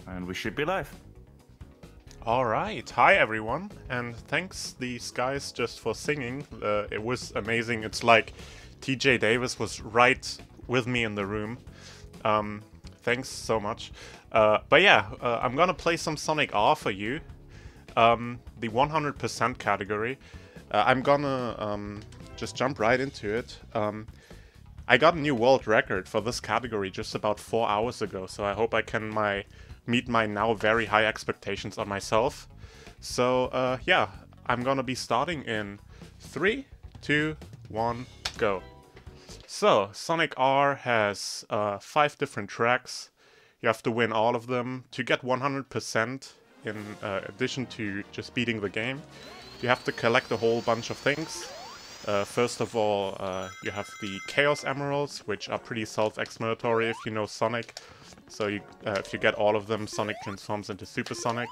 And we should be live. Alright, hi everyone, and thanks these guys just for singing. It was amazing. It's like TJ Davis was right with me in the room. Thanks so much. But yeah, I'm gonna play some Sonic R for you. The 100% category. I'm gonna just jump right into it. I got a new world record for this category just about 4 hours ago, so I hope I can meet my now very high expectations on myself. So yeah, I'm gonna be starting in 3, 2, 1, go. So, Sonic R has 5 different tracks. You have to win all of them to get 100% in addition to just beating the game. You have to collect a whole bunch of things. First of all, you have the Chaos Emeralds, which are pretty self-explanatory if you know Sonic. So if you get all of them, Sonic transforms into Super Sonic.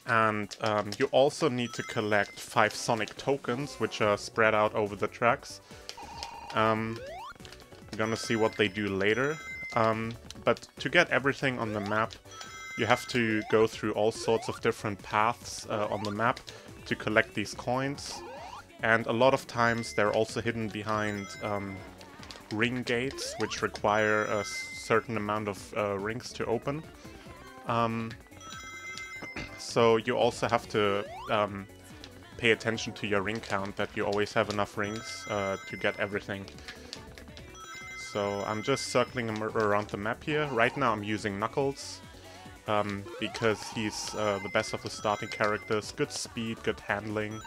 And you also need to collect 5 Sonic tokens, which are spread out over the tracks. I'm gonna see what they do later. But to get everything on the map, you have to go through all sorts of different paths on the map to collect these coins. And a lot of times they're also hidden behind ring gates, which require a certain amount of rings to open. So you also have to pay attention to your ring count, that you always have enough rings to get everything. So I'm just circling around the map here. Right now I'm using Knuckles, because he's the best of the starting characters. Good speed, good handling,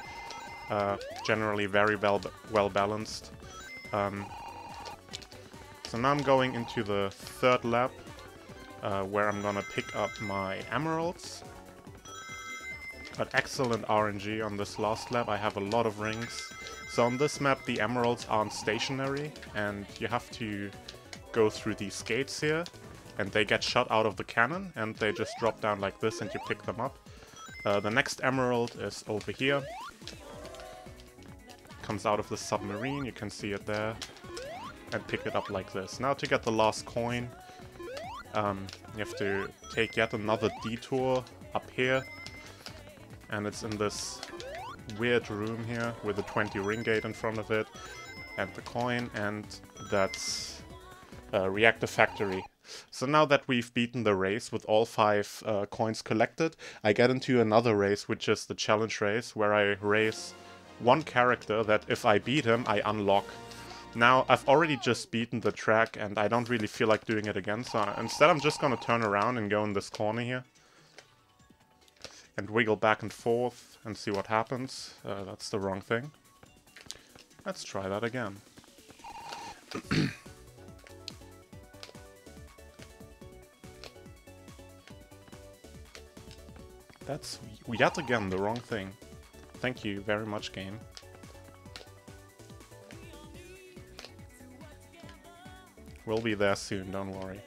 generally very well balanced. So now I'm going into the third lap, where I'm gonna pick up my emeralds. Got excellent RNG on this last lap. I have a lot of rings. So on this map the emeralds aren't stationary, and you have to go through these gates here, and they get shot out of the cannon, and they just drop down like this and you pick them up. The next emerald is over here. Comes out of the submarine, you can see it there, and pick it up like this. Now to get the last coin, you have to take yet another detour up here, and it's in this weird room here with a 20 ring gate in front of it, and the coin, and that's Reactor Factory. So now that we've beaten the race with all 5 coins collected, I get into another race, which is the challenge race, where I race one character that if I beat him, I unlock. Now, I've already just beaten the track, and I don't really feel like doing it again, so instead I'm just gonna turn around and go in this corner here. And wiggle back and forth and see what happens. That's the wrong thing. Let's try that again. That's yet again the wrong thing. Thank you very much, game. We'll be there soon, don't worry.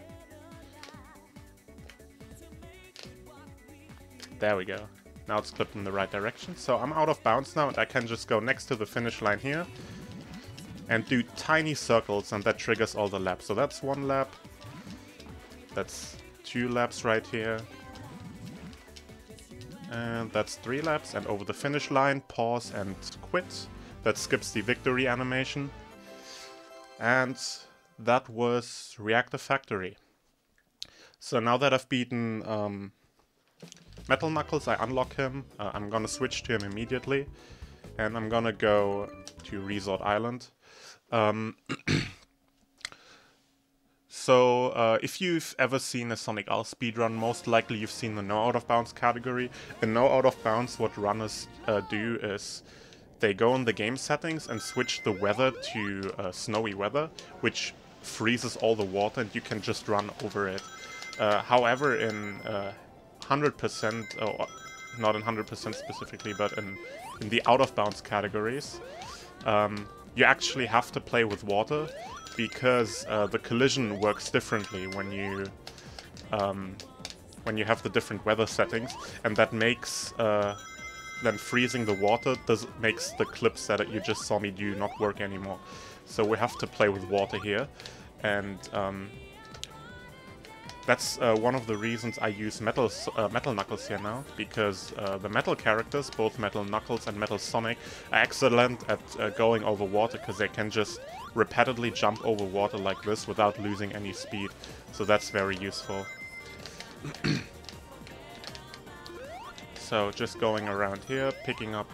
There we go. Now it's clipped in the right direction. So I'm out of bounds now, and I can just go next to the finish line here and do tiny circles, and that triggers all the laps. So that's 1 lap. That's 2 laps right here. And that's 3 laps, and over the finish line, pause and quit. That skips the victory animation. And that was Reactor Factory. So now that I've beaten Metal Knuckles, I unlock him. I'm gonna switch to him immediately, and I'm gonna go to Resort Island. So, if you've ever seen a Sonic R speedrun, most likely you've seen the No Out of Bounds category. In No Out of Bounds, what runners do is they go in the game settings and switch the weather to snowy weather, which freezes all the water and you can just run over it. However, in 100%, or not in 100% specifically, but in the Out of Bounds categories, you actually have to play with water, because the collision works differently when you have the different weather settings, and that makes then freezing the water makes the clips that you just saw me do not work anymore. So we have to play with water here, and That's one of the reasons I use Metal Knuckles here now, because the Metal characters, both Metal Knuckles and Metal Sonic, are excellent at going over water, because they can just repeatedly jump over water like this without losing any speed. So that's very useful. So just going around here, picking up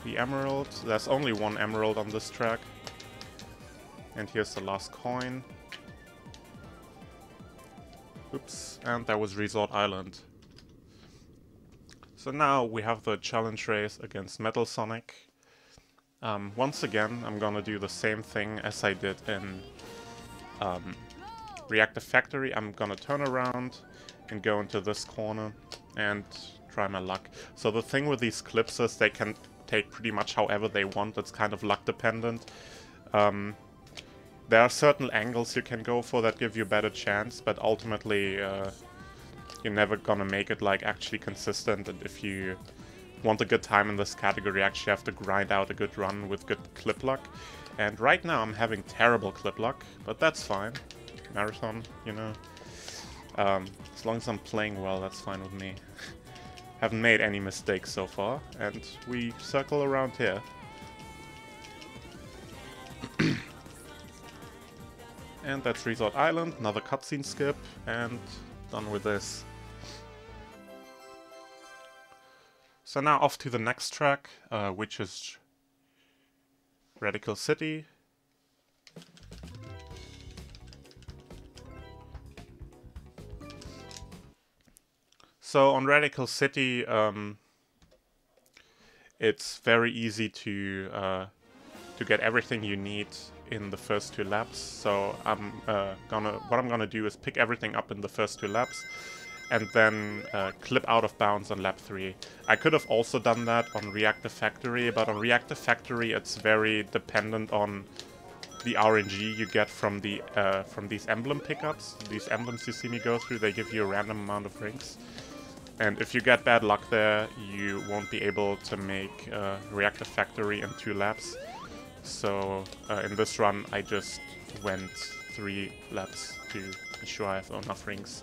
the emerald. There's only one emerald on this track. And here's the last coin. Oops, and that was Resort Island. So now we have the challenge race against Metal Sonic. Once again, I'm gonna do the same thing as I did in Reactor Factory. I'm gonna turn around and go into this corner and try my luck. So the thing with these clips is they can take pretty much however they want. It's kind of luck dependent. There are certain angles you can go for that give you a better chance, but ultimately you're never gonna make it like actually consistent, and if you want a good time in this category, you actually have to grind out a good run with good clip luck. And right now I'm having terrible clip luck, but that's fine. Marathon, you know. As long as I'm playing well, that's fine with me. Haven't made any mistakes so far, and we circle around here. And that's Resort Island, another cutscene skip, and done with this. So now off to the next track, which is Radical City. So on Radical City, it's very easy to get everything you need in the first 2 laps. So what I'm gonna do is pick everything up in the first 2 laps, and then clip out of bounds on lap 3. I could have also done that on Reactor Factory, but on Reactor Factory it's very dependent on the RNG you get from these emblem pickups. These emblems you see me go through, they give you a random amount of rings. And if you get bad luck there, you won't be able to make Reactor Factory in 2 laps. So in this run, I just went 3 laps to ensure I have enough rings.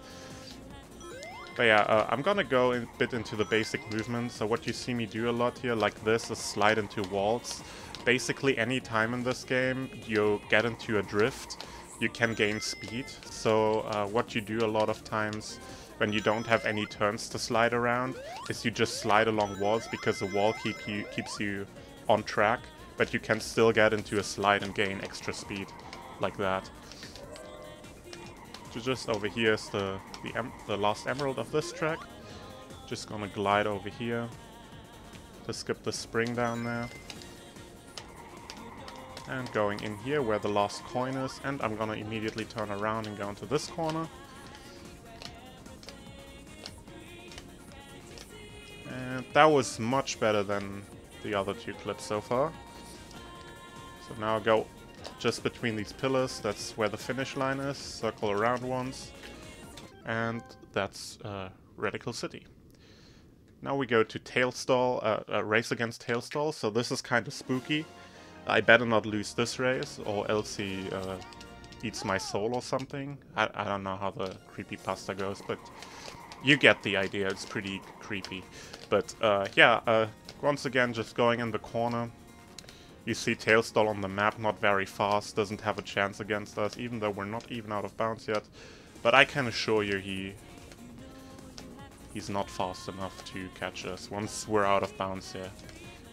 But yeah, I'm gonna go a bit into the basic movements. So what you see me do a lot here, like this, is slide into walls. Basically, any time in this game you get into a drift, you can gain speed. So what you do a lot of times when you don't have any turns to slide around is you just slide along walls, because the wall keeps you on track, but you can still get into a slide and gain extra speed, like that. So just over here is the last emerald of this track. Just gonna glide over here to skip the spring down there. And going in here where the last coin is, and I'm gonna immediately turn around and go into this corner. And that was much better than the other 2 clips so far. So now I go just between these pillars, that's where the finish line is, circle around once, and that's Radical City. Now we go to Tailstall, race against Tailstall, so this is kind of spooky. I better not lose this race, or else he eats my soul or something. I don't know how the creepypasta goes, but you get the idea, it's pretty creepy. But yeah, once again, just going in the corner. You see Tailstall on the map, not very fast, doesn't have a chance against us, even though we're not even out of bounds yet. But I can assure you he's not fast enough to catch us once we're out of bounds here.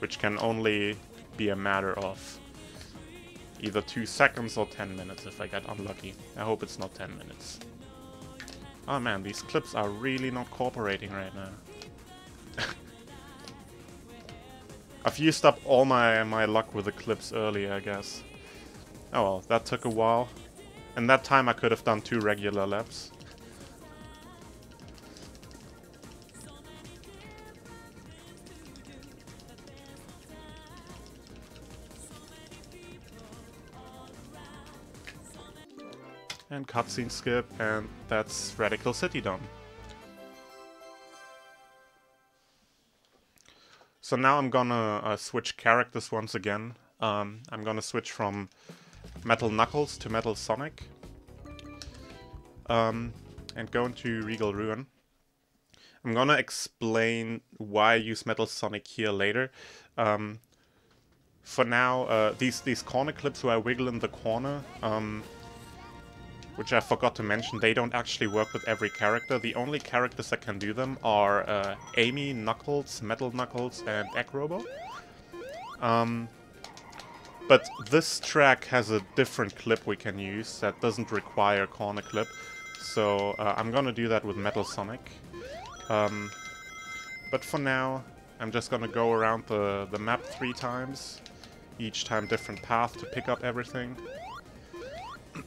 Which can only be a matter of either 2 seconds or 10 minutes if I get unlucky. I hope it's not 10 minutes. Oh man, these clips are really not cooperating right now. I've used up all my luck with the clips earlier, I guess. Oh well, that took a while. And that time I could have done 2 regular laps. And cutscene skip, and that's Radical City done. So now I'm gonna switch characters once again. I'm gonna switch from Metal Knuckles to Metal Sonic. and go into Regal Ruin. I'm gonna explain why I use Metal Sonic here later. For now, these corner clips where I wiggle in the corner, which I forgot to mention, they don't actually work with every character. The only characters that can do them are Amy, Knuckles, Metal Knuckles, and Egg Robo. But this track has a different clip we can use that doesn't require corner clip. So I'm gonna do that with Metal Sonic. But for now, I'm just gonna go around the map 3 times. Each time different path to pick up everything.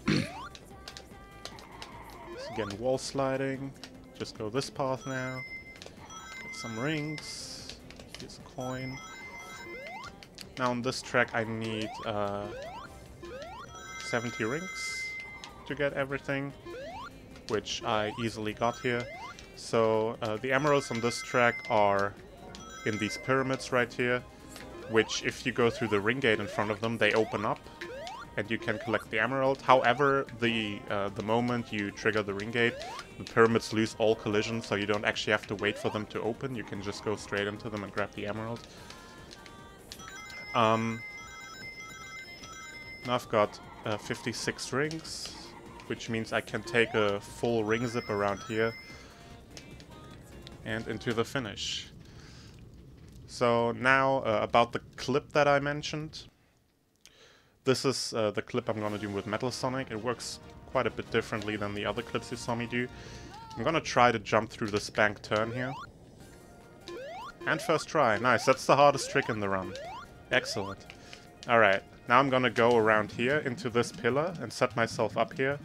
So again, wall sliding. Just go this path now. Get some rings. Here's a coin. Now on this track I need 70 rings to get everything, which I easily got here. So the emeralds on this track are in these pyramids right here, which if you go through the ring gate in front of them, they open up and you can collect the emerald. However, the moment you trigger the ring gate, the pyramids lose all collision, so you don't actually have to wait for them to open. You can just go straight into them and grab the emerald. Now I've got 56 rings, which means I can take a full ring zip around here and into the finish. So now about the clip that I mentioned. This is the clip I'm gonna do with Metal Sonic. It works quite a bit differently than the other clips you saw me do. I'm gonna try to jump through this bank turn here. And first try. Nice, that's the hardest trick in the run. Excellent. Alright, now I'm gonna go around here into this pillar and set myself up here.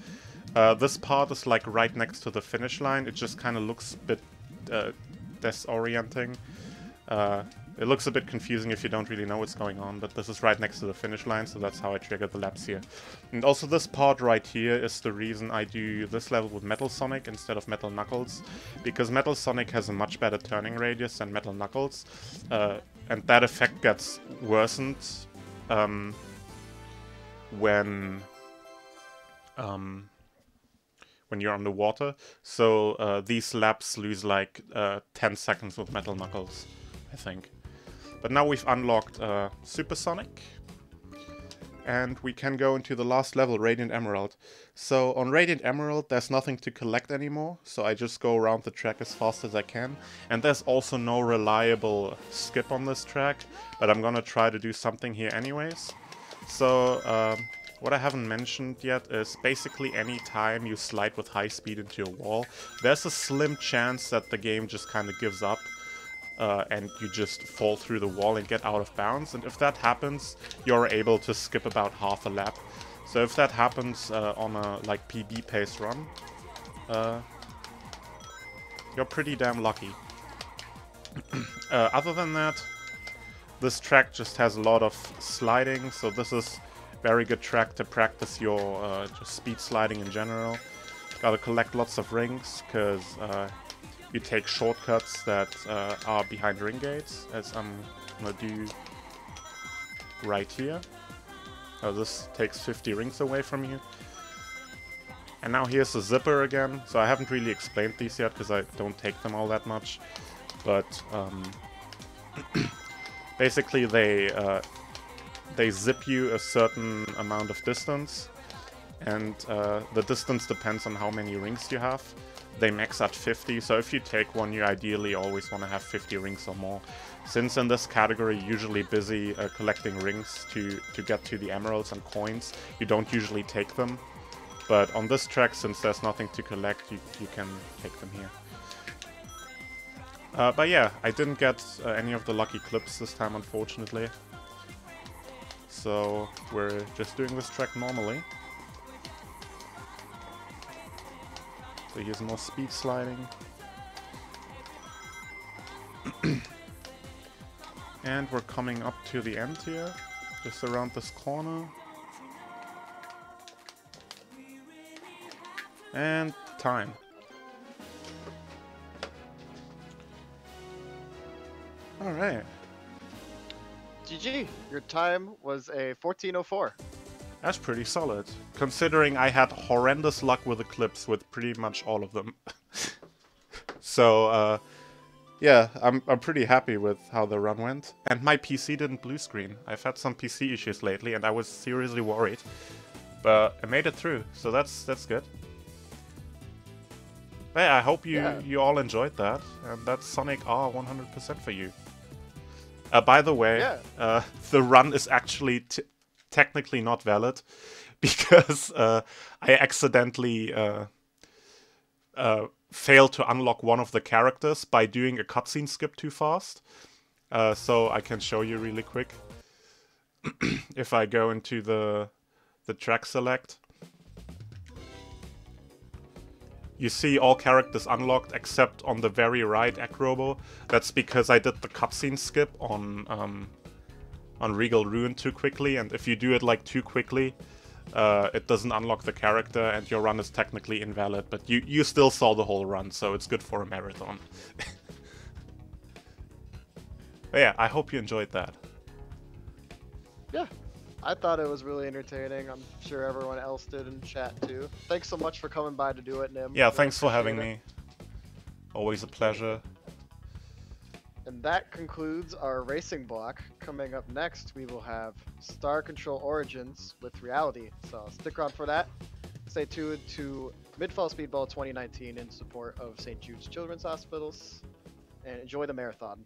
This part is like right next to the finish line. It just kind of looks a bit disorienting. It looks a bit confusing if you don't really know what's going on, but this is right next to the finish line, so that's how I trigger the laps here. And also this part right here is the reason I do this level with Metal Sonic instead of Metal Knuckles, because Metal Sonic has a much better turning radius than Metal Knuckles, and that effect gets worsened when you're underwater. So these laps lose like 10 seconds with Metal Knuckles, I think. But now we've unlocked Supersonic, and we can go into the last level, Radiant Emerald. So on Radiant Emerald there's nothing to collect anymore, so I just go around the track as fast as I can. And there's also no reliable skip on this track, but I'm gonna try to do something here anyways. So what I haven't mentioned yet is basically any time you slide with high speed into a wall, there's a slim chance that the game just kind of gives up. And you just fall through the wall and get out of bounds. And if that happens, you're able to skip about half a lap. So if that happens on a like PB pace run, you're pretty damn lucky. Other than that, this track just has a lot of sliding, so this is very good track to practice your just speed sliding in general. Gotta collect lots of rings, because you take shortcuts that are behind ring gates, as I'm gonna do right here. This takes 50 rings away from you. And now here's the zipper again. So I haven't really explained these yet, because I don't take them all that much. But basically they zip you a certain amount of distance. And the distance depends on how many rings you have. They max at 50, so if you take one, you ideally always want to have 50 rings or more. Since in this category you're usually busy collecting rings to get to the emeralds and coins, you don't usually take them. But on this track, since there's nothing to collect, you can take them here. But yeah, I didn't get any of the lucky clips this time, unfortunately. So we're just doing this track normally. So here's more speed sliding. And we're coming up to the end here, just around this corner. And time. Alright. GG, your time was a 14:04. That's pretty solid. considering I had horrendous luck with Eclipse with pretty much all of them. So, yeah, I'm pretty happy with how the run went. And my PC didn't blue screen. I've had some PC issues lately, and I was seriously worried. But I made it through, so that's good. But yeah, I hope you all enjoyed that, and that's Sonic R 100% for you. By the way, the run is actually technically not valid, because I accidentally failed to unlock one of the characters by doing a cutscene skip too fast. So I can show you really quick. If I go into the track select, you see all characters unlocked except on the very right Acrobo. That's because I did the cutscene skip on Regal Ruin too quickly, and if you do it like too quickly, it doesn't unlock the character and your run is technically invalid, but you still saw the whole run, so it's good for a marathon. But yeah, I hope you enjoyed that. Yeah, I thought it was really entertaining. I'm sure everyone else did in chat too. Thanks so much for coming by to do it, Nim. Yeah, thanks for having me. Always a pleasure. And that concludes our racing block. Coming up next, we will have Star Control Origins with Reality. So stick around for that. Stay tuned to MidFall SpeedBall 2019 in support of St. Jude's Children's Hospitals. And enjoy the marathon.